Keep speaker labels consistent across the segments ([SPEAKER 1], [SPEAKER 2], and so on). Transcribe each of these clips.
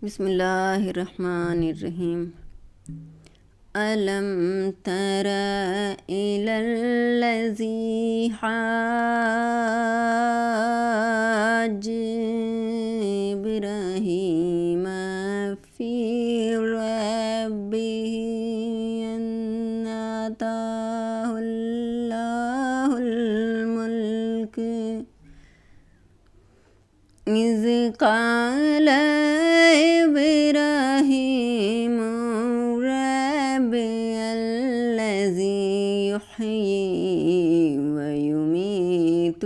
[SPEAKER 1] بسم اللہ الرحمن الرحیم۔ ألم تر إلى الذي حاج إبراهيم في ربه أن آتاه الله الملك إذ قال إبراهيم ربي الذي يحيي ويميت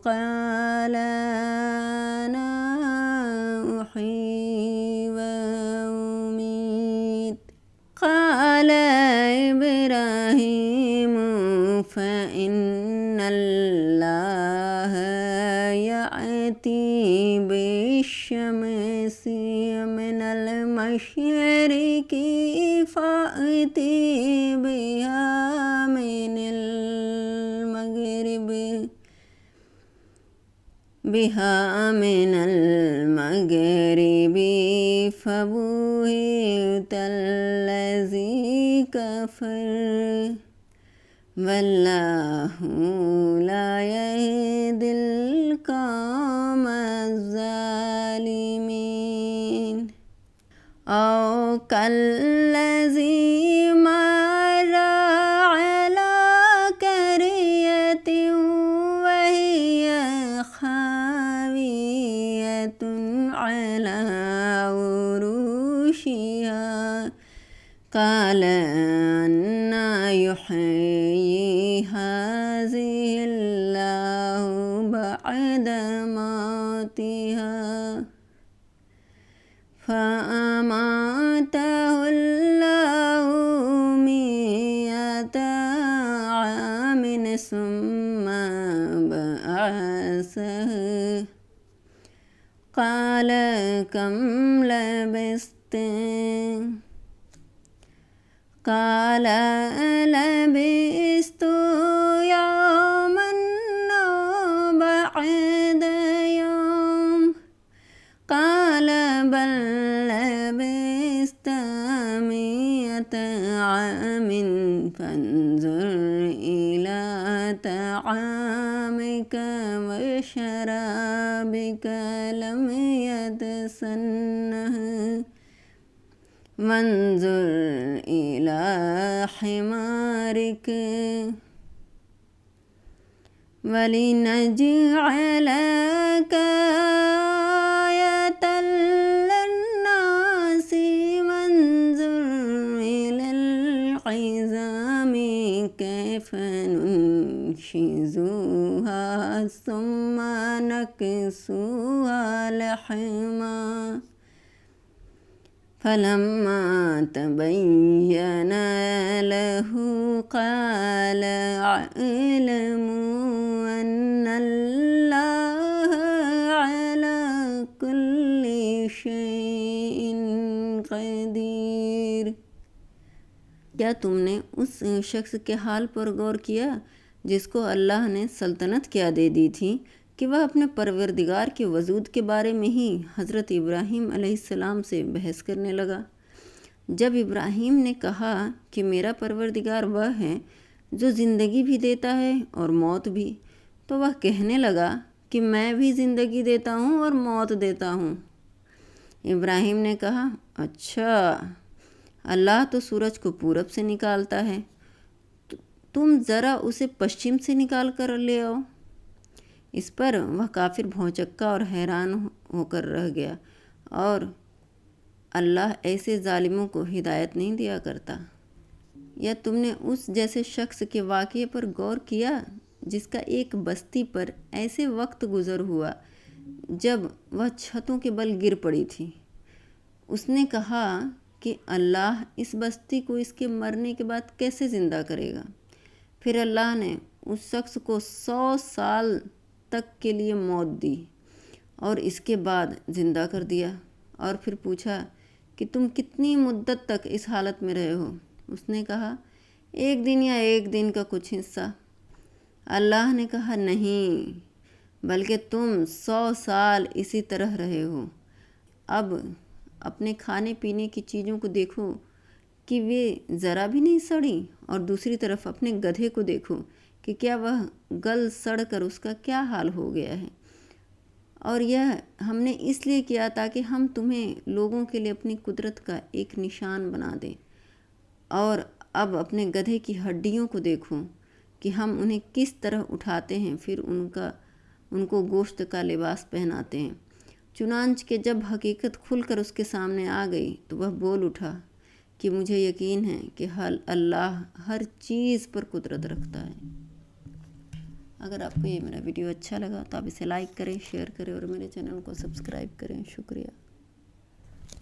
[SPEAKER 1] قال أنا أحيي وأميت قال إبراهيم فإن الله يأتي بالشمس من المشرق فأتي بها من المغرب فبهت الذي كفر والله لا يهدي القوم الظالمين أو كالذي مر على قرية وهي خاوية على عروشها قال أنى يحيي هذه الله بعد موتها فأماته الله 100 عام ثم بعثه قال كم لبثت قال لبثت يوما أو بعد يوم قال بل لبثت 100 عام فانظر إلى طعامك وشرابك لم يتسنه وانظر إلى حمارك ولنجعلك آية للناس وانظر إلى العظام كيف ننشزها ثم نكسوها لحما فلما تبين له قال أعلم أن الله على كل شيء قدیر۔ کیا تم نے اس شخص کے حال پر غور کیا جس کو اللہ نے سلطنت کیا دے دی تھی کہ وہ اپنے پروردگار کے وجود کے بارے میں ہی حضرت ابراہیم علیہ السلام سے بحث کرنے لگا؟ جب ابراہیم نے کہا کہ میرا پروردگار وہ ہے جو زندگی بھی دیتا ہے اور موت بھی، تو وہ کہنے لگا کہ میں بھی زندگی دیتا ہوں اور موت دیتا ہوں۔ ابراہیم نے کہا اچھا، اللہ تو سورج کو پورب سے نکالتا ہے، تم ذرا اسے پشچم سے نکال کر لے آؤ۔ اس پر وہ کافر بھونچکا اور حیران ہو کر رہ گیا، اور اللہ ایسے ظالموں کو ہدایت نہیں دیا کرتا۔ یا تم نے اس جیسے شخص کے واقعے پر غور کیا جس کا ایک بستی پر ایسے وقت گزر ہوا جب وہ چھتوں کے بل گر پڑی تھی۔ اس نے کہا کہ اللہ اس بستی کو اس کے مرنے کے بعد کیسے زندہ کرے گا؟ پھر اللہ نے اس شخص کو 100 سال تک کے لیے موت دی اور اس کے بعد زندہ کر دیا، اور پھر پوچھا کہ تم کتنی مدت تک اس حالت میں رہے ہو؟ اس نے کہا 1 دن یا 1 دن کا کچھ حصہ۔ اللہ نے کہا نہیں، بلکہ تم 100 سال اسی طرح رہے ہو۔ اب اپنے کھانے پینے کی چیزوں کو دیکھو کہ وہ ذرا بھی نہیں سڑی، اور دوسری طرف اپنے گدھے کو دیکھو کہ کیا وہ گل سڑ کر اس کا کیا حال ہو گیا ہے۔ اور یہ ہم نے اس لیے کیا تاکہ ہم تمہیں لوگوں کے لیے اپنی قدرت کا ایک نشان بنا دیں۔ اور اب اپنے گدھے کی ہڈیوں کو دیکھو کہ ہم انہیں کس طرح اٹھاتے ہیں، پھر ان کو گوشت کا لباس پہناتے ہیں۔ چنانچہ کہ جب حقیقت کھل کر اس کے سامنے آ گئی تو وہ بول اٹھا کہ مجھے یقین ہے کہ اللہ ہر چیز پر قدرت رکھتا ہے۔ اگر آپ کو یہ میرا ویڈیو اچھا لگا تو آپ اسے لائک کریں، شیئر کریں اور میرے چینل کو سبسکرائب کریں۔ شکریہ۔